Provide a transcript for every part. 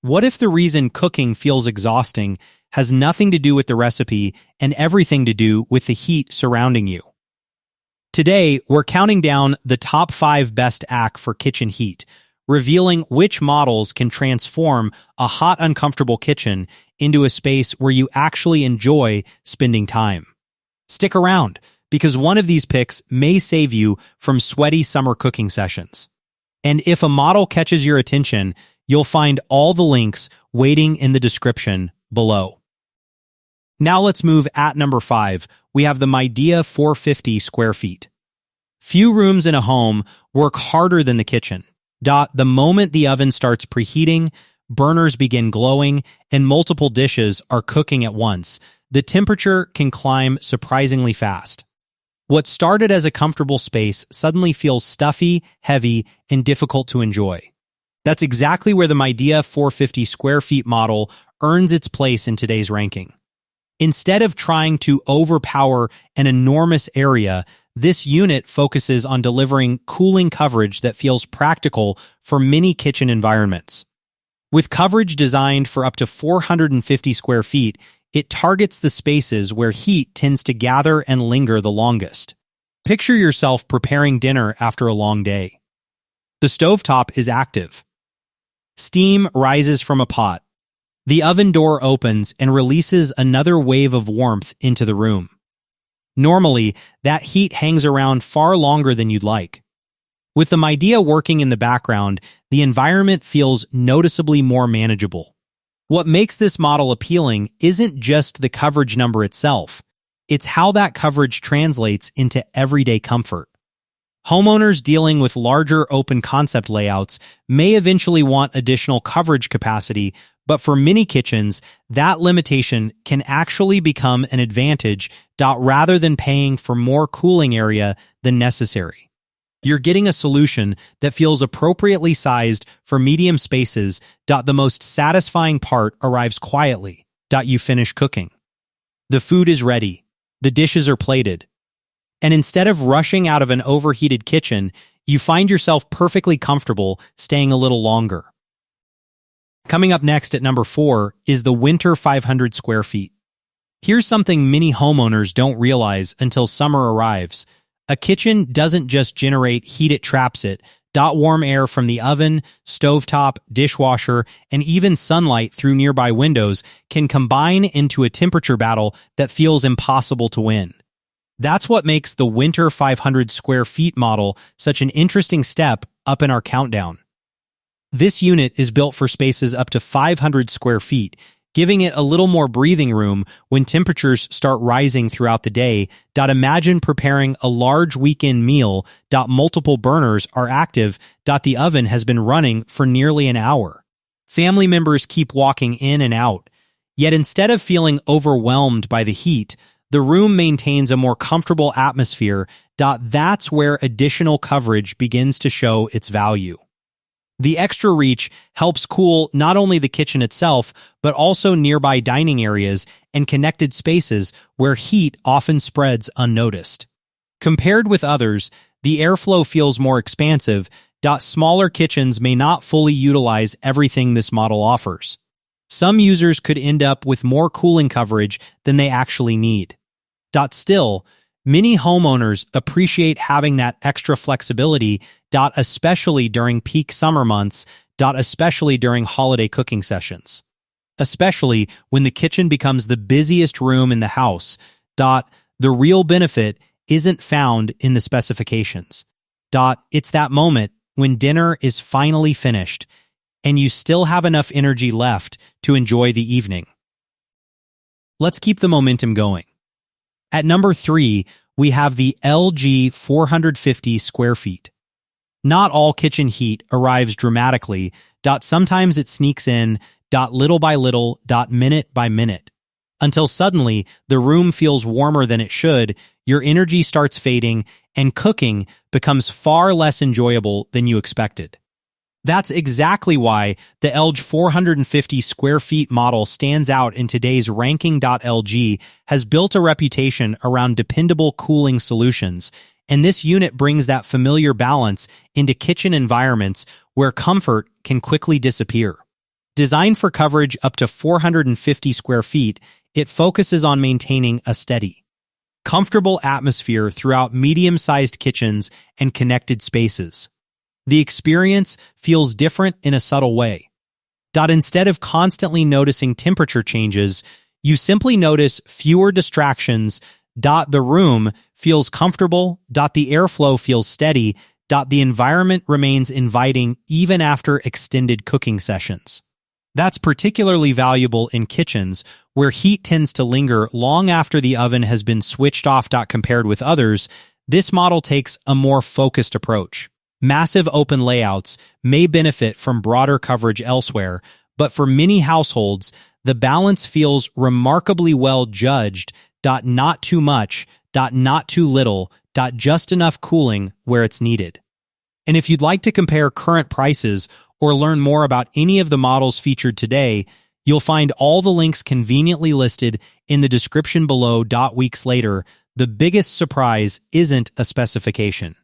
What if the reason cooking feels exhausting has nothing to do with the recipe and everything to do with the heat surrounding you? Today, we're counting down the top 5 best AC for kitchen heat, revealing which models can transform a hot, uncomfortable kitchen into a space where you actually enjoy spending time. Stick around, because one of these picks may save you from sweaty summer cooking sessions. And if a model catches your attention, you'll find all the links waiting in the description below. Now let's move at number 5. We have the Midea 450 square feet. Few rooms in a home work harder than the kitchen. The moment the oven starts preheating, burners begin glowing, and multiple dishes are cooking at once, the temperature can climb surprisingly fast. What started as a comfortable space suddenly feels stuffy, heavy, and difficult to enjoy. That's exactly where the Midea 450 square feet model earns its place in today's ranking. Instead of trying to overpower an enormous area, this unit focuses on delivering cooling coverage that feels practical for many kitchen environments. With coverage designed for up to 450 square feet, it targets the spaces where heat tends to gather and linger the longest. Picture yourself preparing dinner after a long day. The stovetop is active. Steam rises from a pot. The oven door opens and releases another wave of warmth into the room. Normally, that heat hangs around far longer than you'd like. With the Midea working in the background, the environment feels noticeably more manageable. What makes this model appealing isn't just the coverage number itself, it's how that coverage translates into everyday comfort. Homeowners dealing with larger open concept layouts may eventually want additional coverage capacity, but for many kitchens, that limitation can actually become an advantage rather than paying for more cooling area than necessary. You're getting a solution that feels appropriately sized for medium spaces. The most satisfying part arrives quietly. You finish cooking. The food is ready. The dishes are plated. And instead of rushing out of an overheated kitchen, you find yourself perfectly comfortable staying a little longer. Coming up next at number 4 is the Whynter 500 square feet. Here's something many homeowners don't realize until summer arrives. A kitchen doesn't just generate heat, it traps it. Warm air from the oven, stovetop, dishwasher, and even sunlight through nearby windows can combine into a temperature battle that feels impossible to win. That's what makes the Whynter 500 square feet model such an interesting step up in our countdown. This unit is built for spaces up to 500 square feet, giving it a little more breathing room when temperatures start rising throughout the day. Imagine preparing a large weekend meal. Multiple burners are active. The oven has been running for nearly an hour. Family members keep walking in and out. Yet instead of feeling overwhelmed by the heat, the room maintains a more comfortable atmosphere. That's where additional coverage begins to show its value. The extra reach helps cool not only the kitchen itself, but also nearby dining areas and connected spaces where heat often spreads unnoticed. Compared with others, the airflow feels more expansive. Smaller kitchens may not fully utilize everything this model offers. Some users could end up with more cooling coverage than they actually need. Still, many homeowners appreciate having that extra flexibility, especially during peak summer months, especially during holiday cooking sessions. Especially when the kitchen becomes the busiest room in the house. The real benefit isn't found in the specifications. It's that moment when dinner is finally finished and you still have enough energy left to enjoy the evening. Let's keep the momentum going. At number 3, we have the LG 450 square feet. Not all kitchen heat arrives dramatically. Sometimes it sneaks in, little by little, minute by minute. Until suddenly, the room feels warmer than it should, your energy starts fading, and cooking becomes far less enjoyable than you expected. That's exactly why the LG 450 square feet model stands out in today's ranking. LG has built a reputation around dependable cooling solutions, and this unit brings that familiar balance into kitchen environments where comfort can quickly disappear. Designed for coverage up to 450 square feet, it focuses on maintaining a steady, comfortable atmosphere throughout medium-sized kitchens and connected spaces. The experience feels different in a subtle way. Instead of constantly noticing temperature changes, you simply notice fewer distractions. The room feels comfortable. The airflow feels steady. The environment remains inviting even after extended cooking sessions. That's particularly valuable in kitchens where heat tends to linger long after the oven has been switched off. Compared with others, this model takes a more focused approach. Massive open layouts may benefit from broader coverage elsewhere, but for many households, the balance feels remarkably well judged. Not too much, not too little, just enough cooling where it's needed. And if you'd like to compare current prices or learn more about any of the models featured today, you'll find all the links conveniently listed in the description below. Weeks later, the biggest surprise isn't a specification.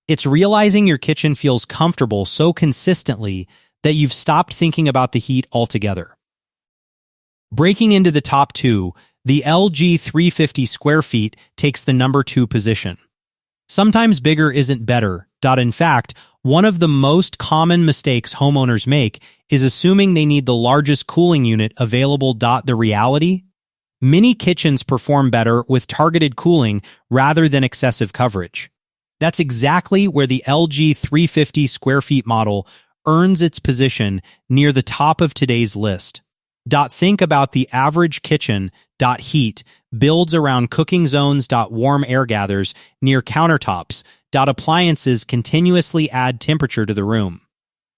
It's realizing your kitchen feels comfortable so consistently that you've stopped thinking about the heat altogether. Breaking into the top two, the LG 350 square feet takes the number 2 position. Sometimes bigger isn't better. In fact, one of the most common mistakes homeowners make is assuming they need the largest cooling unit available. The reality? Many kitchens perform better with targeted cooling rather than excessive coverage. That's exactly where the LG 350 square feet model earns its position near the top of today's list. Think about the average kitchen. Heat builds around cooking zones. Warm air gathers near countertops. Appliances continuously add temperature to the room.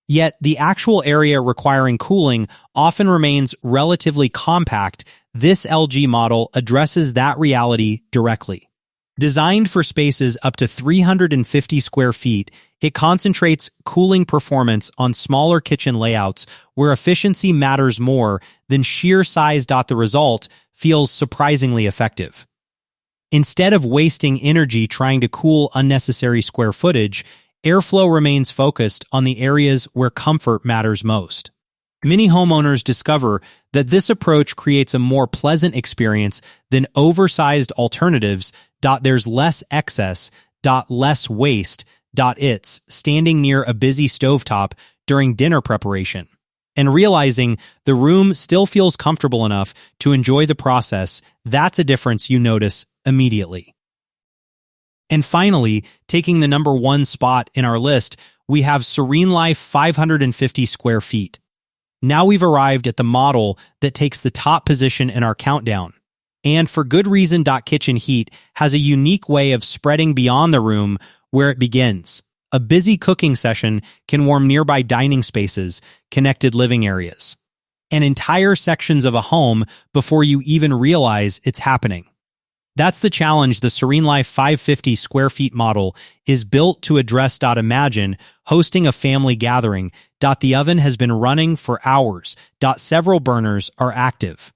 Yet the actual area requiring cooling often remains relatively compact. This LG model addresses that reality directly. Designed for spaces up to 350 square feet, it concentrates cooling performance on smaller kitchen layouts where efficiency matters more than sheer size. The result feels surprisingly effective. Instead of wasting energy trying to cool unnecessary square footage, airflow remains focused on the areas where comfort matters most. Many homeowners discover that this approach creates a more pleasant experience than oversized alternatives. There's less excess, less waste. It's standing near a busy stovetop during dinner preparation and realizing the room still feels comfortable enough to enjoy the process. That's a difference you notice immediately. And finally, taking the number 1 spot in our list, we have SereneLife 550 square feet. Now we've arrived at the model that takes the top position in our countdown. And for good reason. Kitchen heat has a unique way of spreading beyond the room where it begins. A busy cooking session can warm nearby dining spaces, connected living areas, and entire sections of a home before you even realize it's happening. That's the challenge the SereneLife 550 square feet model is built to address. Imagine hosting a family gathering. The oven has been running for hours. Several burners are active.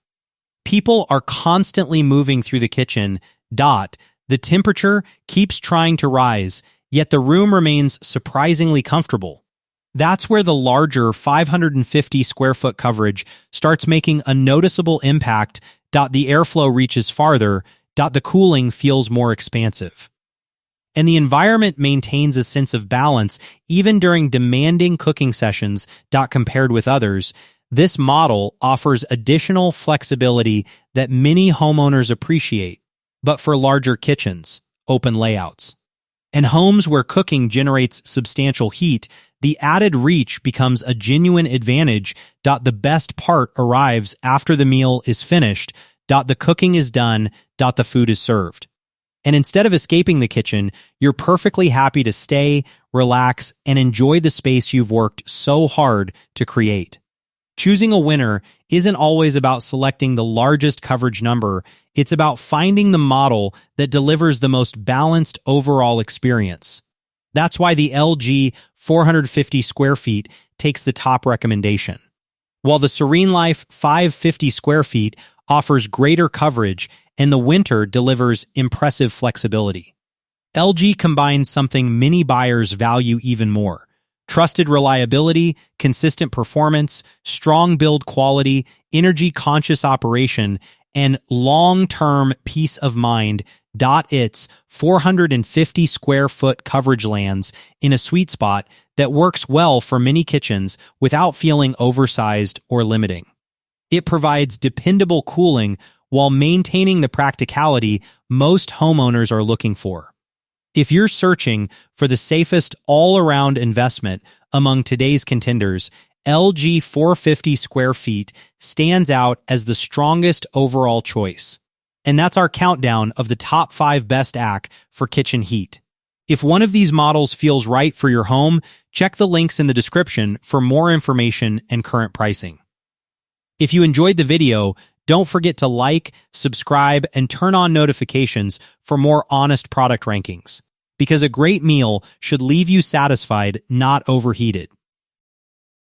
People are constantly moving through the kitchen. The temperature keeps trying to rise, yet the room remains surprisingly comfortable. That's where the larger 550 square foot coverage starts making a noticeable impact. The airflow reaches farther. The cooling feels more expansive. And the environment maintains a sense of balance even during demanding cooking sessions. Compared with others, this model offers additional flexibility that many homeowners appreciate, but for larger kitchens, open layouts, and homes where cooking generates substantial heat, the added reach becomes a genuine advantage. The best part arrives after the meal is finished. The cooking is done. The food is served. And instead of escaping the kitchen, you're perfectly happy to stay, relax, and enjoy the space you've worked so hard to create. Choosing a winner isn't always about selecting the largest coverage number. It's about finding the model that delivers the most balanced overall experience. That's why the LG 450 square feet takes the top recommendation, while the SereneLife 550 square feet offers greater coverage and the Whynter delivers impressive flexibility. LG combines something many buyers value even more: Trusted reliability, consistent performance, strong build quality, energy-conscious operation, and long-term peace of mind. Its 450 square foot coverage lands in a sweet spot that works well for many kitchens without feeling oversized or limiting. It provides dependable cooling while maintaining the practicality most homeowners are looking for. If you're searching for the safest all-around investment among today's contenders, LG 450 square feet stands out as the strongest overall choice. And that's our countdown of the top 5 best AC for kitchen heat. If one of these models feels right for your home, check the links in the description for more information and current pricing. If you enjoyed the video, don't forget to like, subscribe, and turn on notifications for more honest product rankings. Because a great meal should leave you satisfied, not overheated.